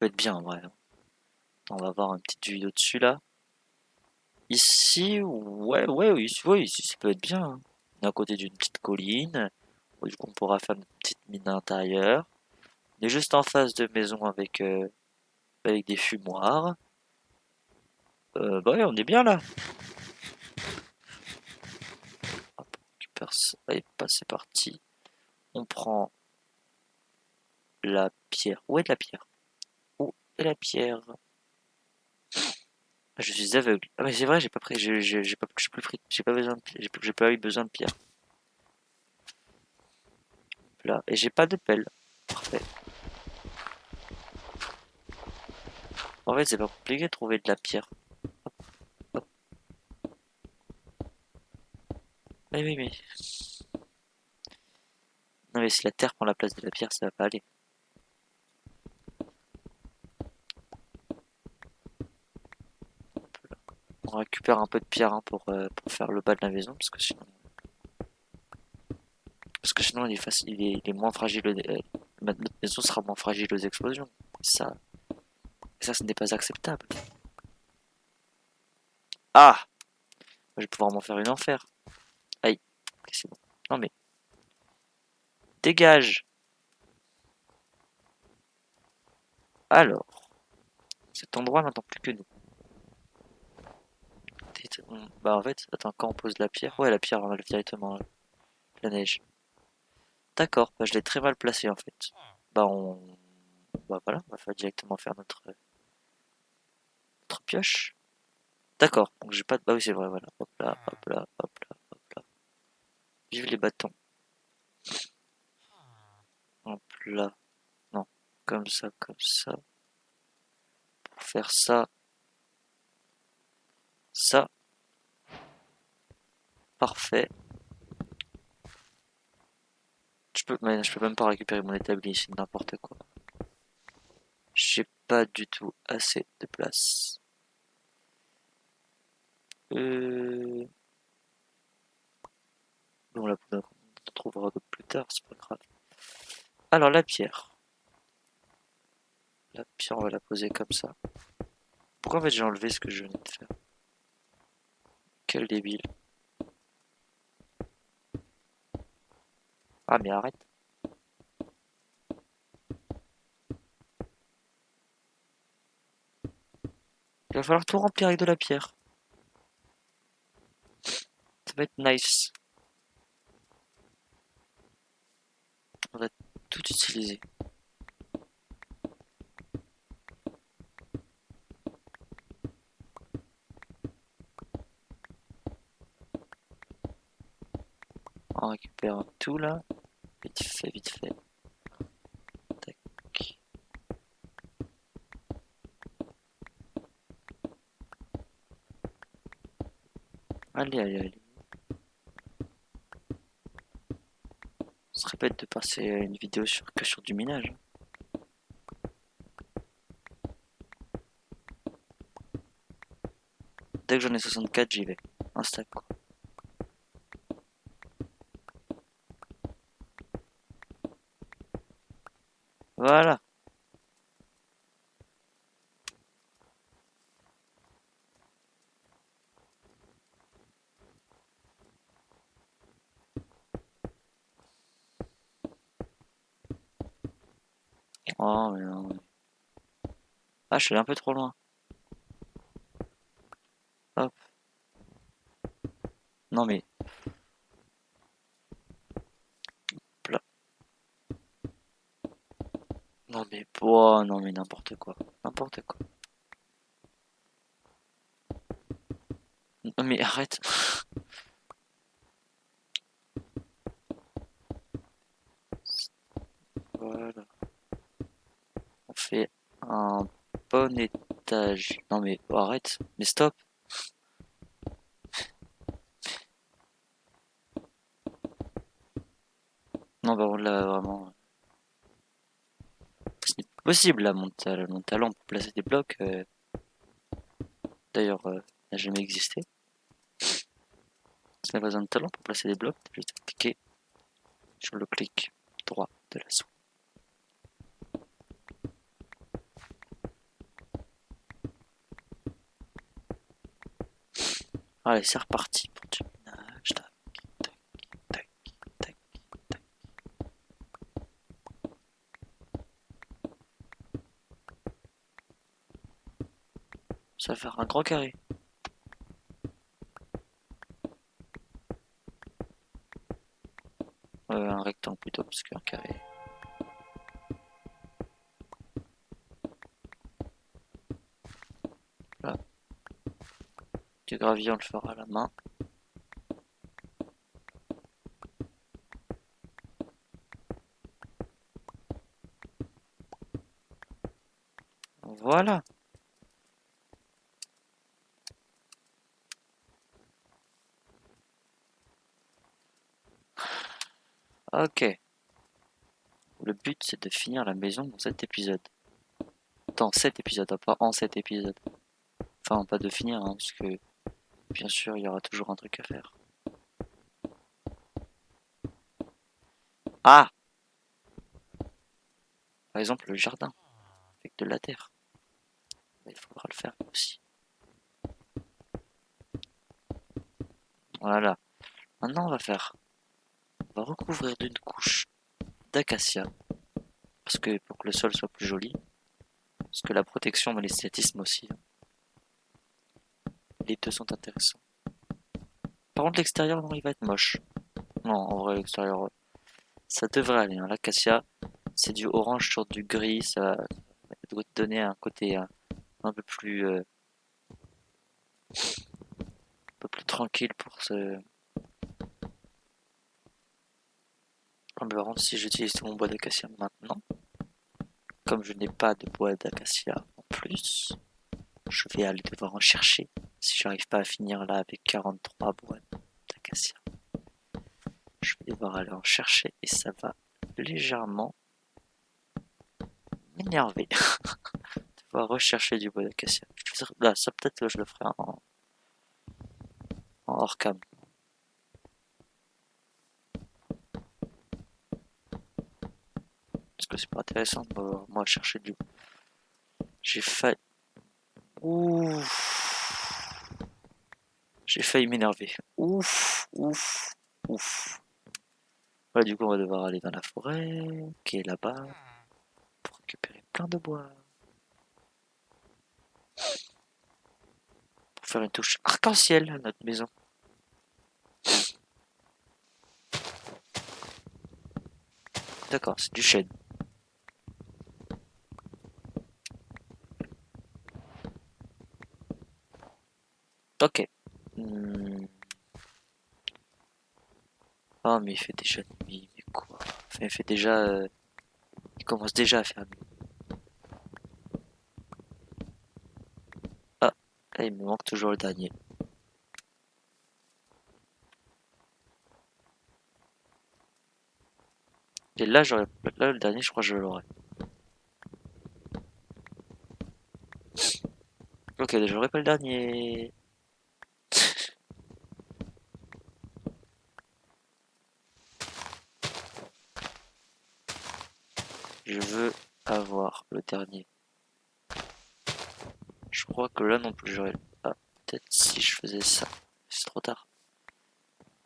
peut être bien en vrai. On va voir une petite vue au-dessus là. Ici, oui, oui, ici ça peut être bien, hein. On est à côté d'une petite colline. Du coup, on pourra faire une petite mine intérieure. On est juste en face de maisons avec des fumoirs. Bah ouais, on est bien là. Hop, on récupère ça. Allez, c'est parti. On prend la pierre. Où est la pierre? Où est la pierre? Ah, je suis aveugle. Ah mais c'est vrai, j'ai pas pris, j'ai plus pris, j'ai pas besoin de, j'ai pas eu besoin de pierre. Là, et j'ai pas de pelle. Parfait. En fait, c'est pas compliqué de trouver de la pierre. Hop. Mais oui, mais non mais si la terre prend la place de la pierre, ça va pas aller. On récupère un peu de pierre hein, pour faire le bas de la maison parce que sinon il est facile, il est moins fragile. Notre maison sera moins fragile aux explosions. Ça, ça, ce n'est pas acceptable. Ah, je vais pouvoir m'en faire une enfer. Aïe, ok, c'est bon. Non mais dégage. Alors, cet endroit n'entend plus que nous. Bah en fait, attends, quand on pose la pierre, ouais, la pierre enlève directement la neige. D'accord, bah je l'ai très mal placé en fait. Bah bah voilà, on va directement faire notre pioche. D'accord, donc j'ai pas de, bah oui c'est vrai, voilà. Hop là, hop là, hop là, hop là. Vive les bâtons. Hop là, non, comme ça. Pour faire ça, ça, parfait. Je peux même pas récupérer mon établi, c'est n'importe quoi. J'ai pas du tout assez de place. Euh... Bon, la poudre, on trouvera d'autres plus tard, c'est pas grave. Alors, la pierre. La pierre, on va la poser comme ça. Pourquoi en fait j'ai enlevé ce que je venais de faire? Quel débile. Ah, mais arrête. Il va falloir tout remplir avec de la pierre. Ça va être nice. On va tout utiliser. On récupère tout là. Vite fait, vite fait. Tac. Allez, allez, allez. Ce serait bête de passer une vidéo que sur du minage. Dès que j'en ai 64, j'y vais. Un stack quoi. Voilà. Oh mais non. Ah, je suis allé un peu trop loin. Hop. Non mais. Là. Non mais. Oh, non mais n'importe quoi. N'importe quoi. Non mais arrête. Voilà. On fait un bon étage. Non mais arrête. Mais stop. Non bah là vraiment. Ce n'est pas possible là mon talent pour placer des blocs. D'ailleurs n'a jamais existé. Ça n'a pas besoin de talent pour placer des blocs. Juste cliquer sur le clic droit de la souris. Allez, c'est reparti pour du ménage. Tac, tac, tac, tac, tac. Ça va faire un grand carré. Un rectangle plutôt, parce qu'un carré. Là. Du gravier, on le fera à la main. Voilà. Ok. Le but, c'est de finir la maison dans cet épisode. Dans cet épisode, pas en cet épisode. Enfin, pas de finir, hein, parce que bien sûr, il y aura toujours un truc à faire. Ah! Par exemple, le jardin, avec de la terre. Il faudra le faire aussi. Voilà. Maintenant, on va recouvrir d'une couche d'acacia, parce que pour que le sol soit plus joli, parce que la protection mais l'esthétisme aussi, hein. Les deux sont intéressants. Par contre, l'extérieur, non, il va être moche. Non, en vrai, l'extérieur, ça devrait aller, hein. L'acacia, c'est du orange sur du gris, ça doit te donner un côté un peu plus tranquille pour ce. Par contre, si j'utilise tout mon bois d'acacia maintenant, comme je n'ai pas de bois d'acacia en plus, je vais aller devoir en chercher si j'arrive pas à finir là avec 43 bois d'acacia. Je vais devoir aller en chercher et ça va légèrement m'énerver. Devoir rechercher du bois d'acacia. Là, ça peut-être que je le ferai en hors cam. Parce que c'est pas intéressant de moi chercher du. J'ai failli. Ouh. J'ai failli m'énerver. Ouf, ouf, ouf. Voilà, du coup, on va devoir aller dans la forêt, qui est là-bas, pour récupérer plein de bois. Pour faire une touche arc-en-ciel à notre maison. D'accord, c'est du chêne. Ok. Hmm. Oh, mais il fait déjà nuit, mais quoi? Enfin, il fait déjà. Il commence déjà à faire nuit. Ah, là, il me manque toujours le dernier. Et là, là, le dernier, je crois que je l'aurai. Ok, j'aurai pas le dernier. Je veux avoir le dernier. Je crois que là non plus j'aurais. Ah, peut-être si je faisais ça. C'est trop tard.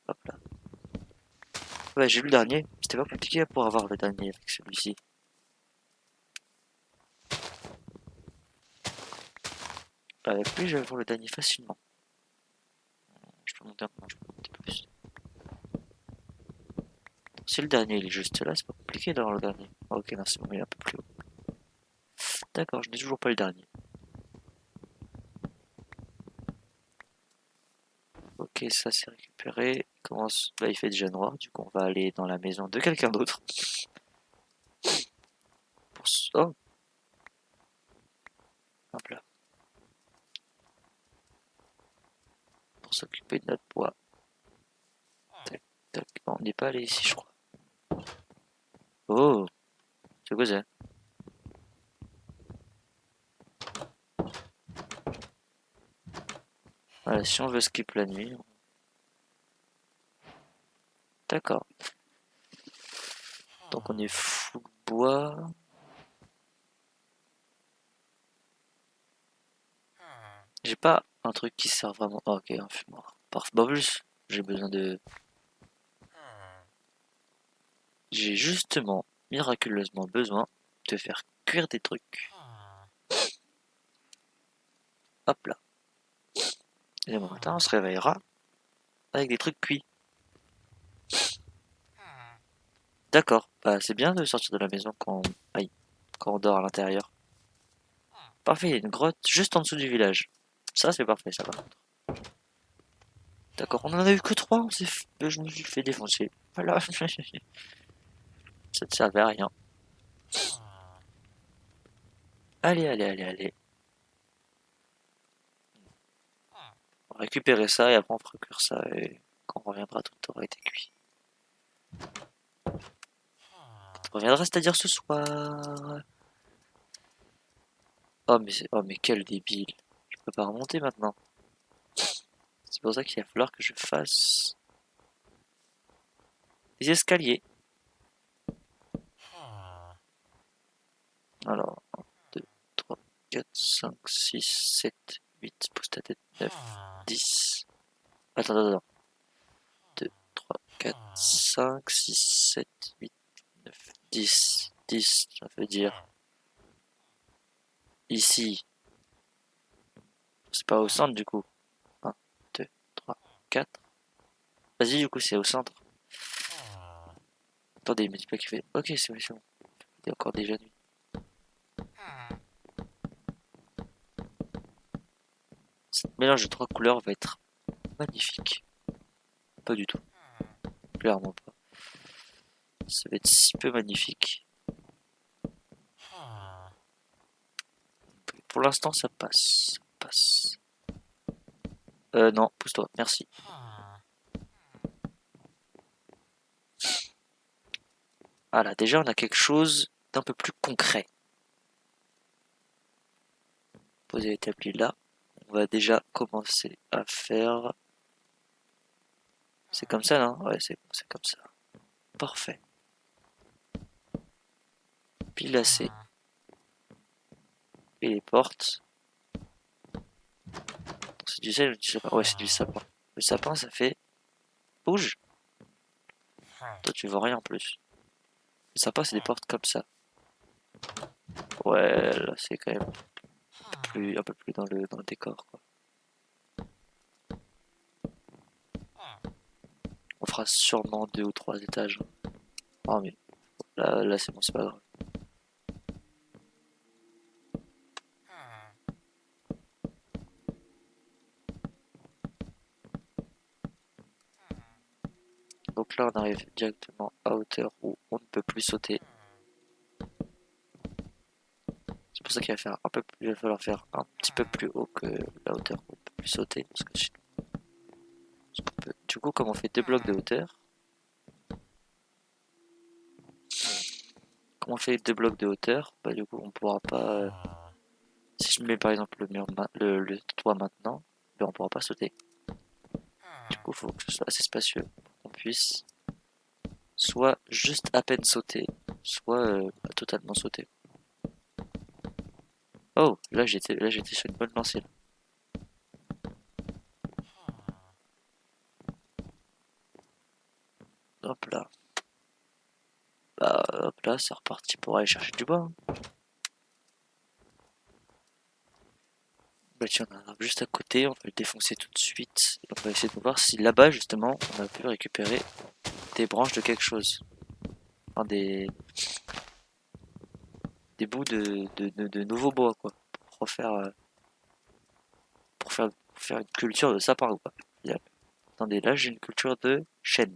Hop là. Ouais, j'ai eu le dernier. C'était pas compliqué pour avoir le dernier avec celui-ci. Avec lui, je vais avoir le dernier facilement. Je peux monter un peu, je peux monter plus. Si le dernier il est juste là, c'est pas compliqué d'avoir le dernier. Ok, non, c'est bon, il est un peu plus haut. D'accord, je n'ai toujours pas le dernier. Ok, ça c'est récupéré. Là, il fait déjà noir, du coup on va aller dans la maison de quelqu'un d'autre. Oh, hop là. Pour s'occuper de notre bois. Tac, tac. Non, on n'est pas allé ici, je crois. Oh, c'est quoi ça? Voilà, si on veut skip la nuit. D'accord. Donc on est full bois. J'ai pas un truc qui sert vraiment. Oh, ok, un fumoir. Parfois plus. J'ai besoin de... J'ai justement, miraculeusement besoin de faire cuire des trucs. Hop là. Et demain matin, on se réveillera avec des trucs cuits. D'accord. Bah, c'est bien de sortir de la maison aïe, quand on dort à l'intérieur. Parfait, il y a une grotte juste en dessous du village. Ça, c'est parfait, ça va. D'accord, on en a eu que trois, je me suis fait défoncer. Voilà. Ça ne servait à rien. Allez, allez, allez, allez. On va récupérer ça et après on fera cuire ça et quand on reviendra, tout aura été cuit. On reviendra, c'est-à-dire ce soir. Oh mais quel débile. Je peux pas remonter maintenant. C'est pour ça qu'il va falloir que je fasse des escaliers. Alors, 1, 2, 3, 4, 5, 6, 7, 8, pousse ta tête, 9, 10. Attends, attends, attends. 2, 3, 4, 5, 6, 7, 8, 9, 10. 10, ça veut dire ici. C'est pas au centre du coup. 1, 2, 3, 4. Vas-y, du coup, c'est au centre. Attendez, il me dit pas qu'il fait. Ok, c'est bon, c'est bon. Il est encore déjà nuit. Ce mélange de trois couleurs va être magnifique. Pas du tout. Clairement pas. Ça va être si peu magnifique. Pour l'instant, ça passe. Ça passe. Non, pousse-toi, merci. Voilà, déjà, on a quelque chose d'un peu plus concret. Poser l'établi là. On va déjà commencer à faire. C'est comme ça, non? Ouais, c'est comme ça. Parfait. Pilacé. Et les portes. C'est du sel ou du sapin? Ouais, c'est du sapin. Le sapin, ça fait. Bouge. Toi, tu vois rien en plus. Le sapin, c'est des portes comme ça. Ouais, là, c'est quand même un peu plus dans le décor, quoi. On fera sûrement 2 ou 3 étages. Oh, mais là c'est bon, c'est pas grave. Donc là, on arrive directement à hauteur où on ne peut plus sauter. C'est pour ça il va falloir faire un petit peu plus haut que la hauteur où on ne peut plus sauter. Parce que sinon, du coup, comme on fait 2 blocs de hauteur, bah du coup, on pourra pas. Si je mets par exemple le toit maintenant, ben, on pourra pas sauter. Du coup, il faut que ce soit assez spacieux pour qu'on puisse soit juste à peine sauter, soit totalement sauter. Oh, là j'étais sur une bonne lancée. Là. Hop là. Bah, hop là, c'est reparti pour aller chercher du bois. Hein. Bah tiens, on a un arbre juste à côté, on va le défoncer tout de suite. Et on va essayer de voir si là-bas, justement, on a pu récupérer des branches de quelque chose. Enfin, des bouts de nouveaux bois, quoi. Pour refaire, pour faire une culture de sapin, ou pas. Attendez, là j'ai une culture de chêne.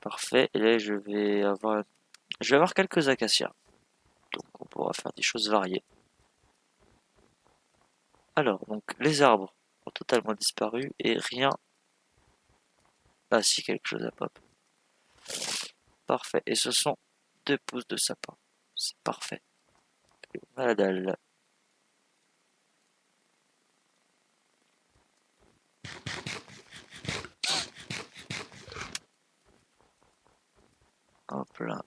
Parfait, et là je vais avoir quelques acacias. Donc on pourra faire des choses variées. Alors, donc les arbres ont totalement disparu et rien. Ah si, quelque chose à pop. Parfait. Et ce sont 2 pousses de sapin. C'est parfait. On a la dalle. Hop là.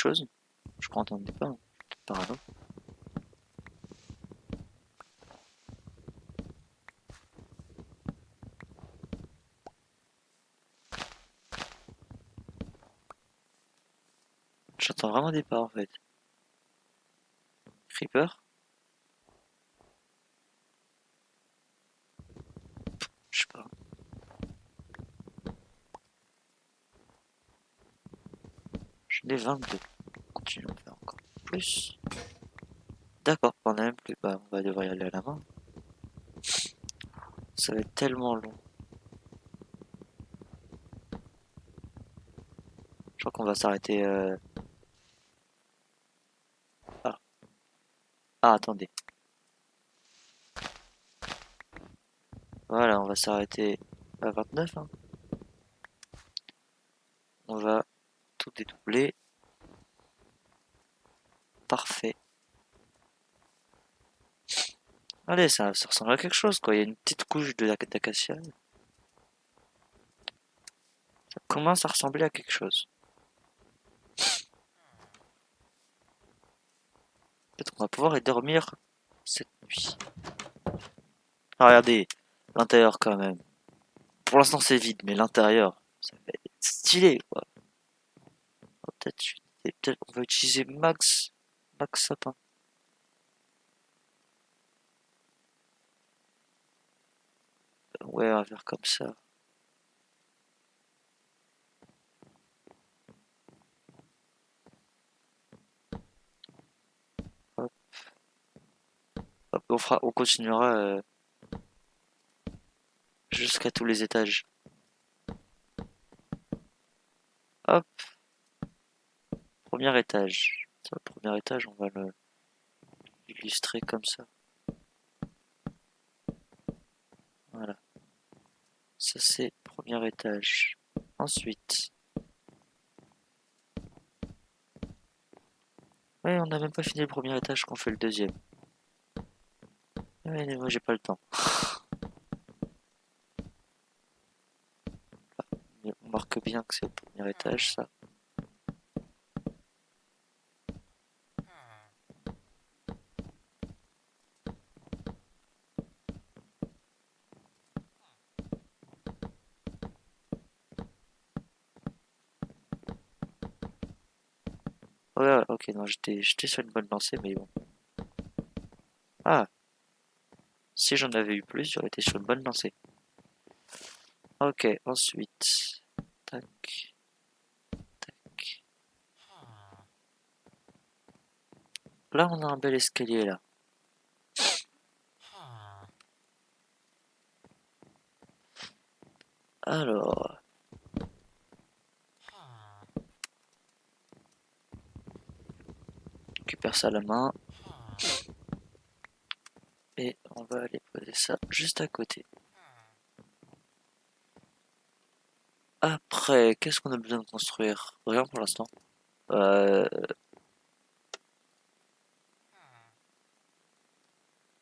chose. Je crois entendre pas. Hein. Parano. J'entends vraiment des pas en fait. Creeper? Je sais pas. J'en ai 22. Continuons à faire encore plus. D'accord, on a même plus. Bah, on va devoir y aller à la main. Ça va être tellement long. Je crois qu'on va s'arrêter. Ah. Ah, attendez. Voilà, on va s'arrêter à 29. Hein. On va tout dédoubler. Parfait. Allez, ça ressemble à quelque chose, quoi. Il y a une petite couche d'acacia. Ça commence à ressembler à quelque chose. Peut-être qu'on va pouvoir y dormir cette nuit. Ah, regardez, l'intérieur quand même. Pour l'instant, c'est vide, mais l'intérieur, ça va être stylé, quoi. Peut-être on va utiliser max sapin. Ouais, on va faire comme ça. Hop, hop, on continuera jusqu'à tous les étages. Hop, premier étage. Ça, le premier étage, on va l'illustrer comme ça. Voilà. Ça, c'est premier étage. Ensuite. Ouais, on n'a même pas fini le premier étage qu'on fait le deuxième. Ouais, mais moi, j'ai pas le temps. Mais on marque bien que c'est au premier étage, ça. Ouais, ok, non, j'étais sur une bonne lancée, mais bon. Ah, si j'en avais eu plus, j'aurais été sur une bonne lancée. Ok, ensuite. Tac, tac. Là, on a un bel escalier, là. Alors, on récupère ça à la main. Et on va aller poser ça juste à côté. Après, qu'est-ce qu'on a besoin de construire? Rien pour l'instant. Euh,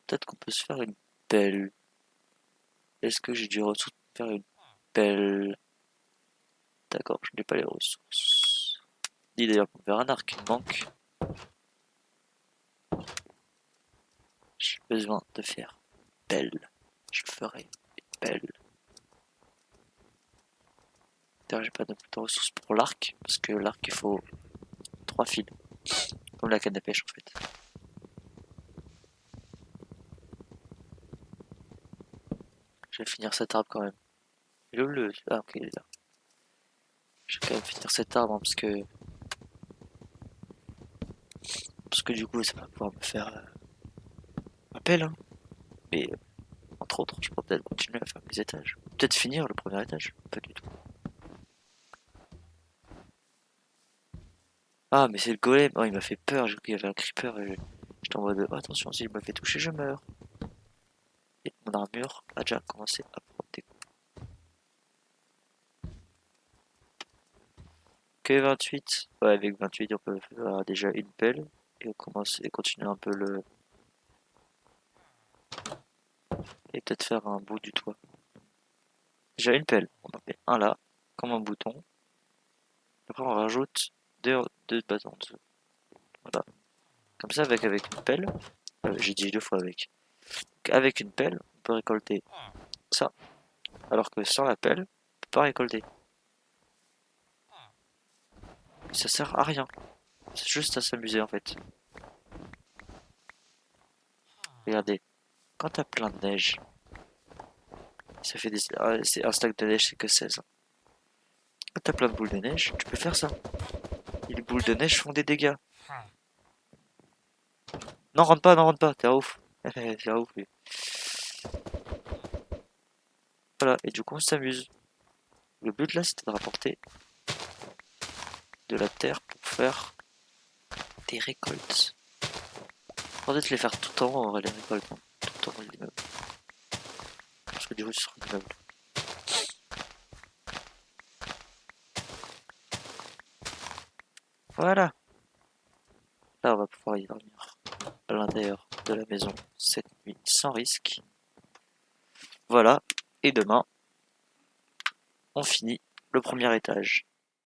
Peut-être qu'on peut se faire une pelle. Est-ce que j'ai du ressources pour faire une pelle? D'accord, je n'ai pas les ressources. Dis d'ailleurs qu'on faire un arc, il manque. J'ai besoin de faire pelle. Je ferai une pelle. D'ailleurs, j'ai pas de ressources pour l'arc, parce que l'arc il faut 3 fils. Comme la canne à pêche en fait. Je vais finir cet arbre quand même. Il est où le. Ah ok, il est là. Je vais quand même finir cet arbre hein, parce que du coup ça va pouvoir me faire ma pelle. Hein. Mais entre autres, je pourrais peut-être continuer à faire mes étages. Peut-être finir le premier étage. Pas du tout. Ah mais c'est le golem. Oh il m'a fait peur. J'ai cru qu'il y avait un creeper. Et j'étais en mode oh, attention s'il me fait toucher je meurs. Et mon armure a déjà commencé à prendre des coups. Que 28. Ouais avec 28 on peut faire déjà une pelle. Et on commence et continuer un peu le. Et peut-être faire un bout du toit. Déjà une pelle. On en met un là, comme un bouton. Après on rajoute deux bâtons en dessous. Voilà. Comme ça, avec une pelle, j'ai dit deux fois avec. Avec une pelle, on peut récolter ça. Alors que sans la pelle, on peut pas récolter. Ça sert à rien. C'est juste à s'amuser en fait. Regardez, quand t'as plein de neige, ça fait des... c'est un stack de neige, c'est que 16. Quand t'as plein de boules de neige, tu peux faire ça. Et les boules de neige font des dégâts. Non, rentre pas, t'es un ouf. T'es un ouf, lui. Voilà, et du coup on s'amuse. Le but là c'était de rapporter de la terre pour faire des récoltes. Faudrait les faire tout en haut, les récoltes. Hein. Tout en haut de l'immeuble. Parce que du coup ce sera un immeuble. Voilà. Là on va pouvoir y dormir à l'intérieur de la maison cette nuit sans risque. Voilà. Et demain, on finit le premier étage.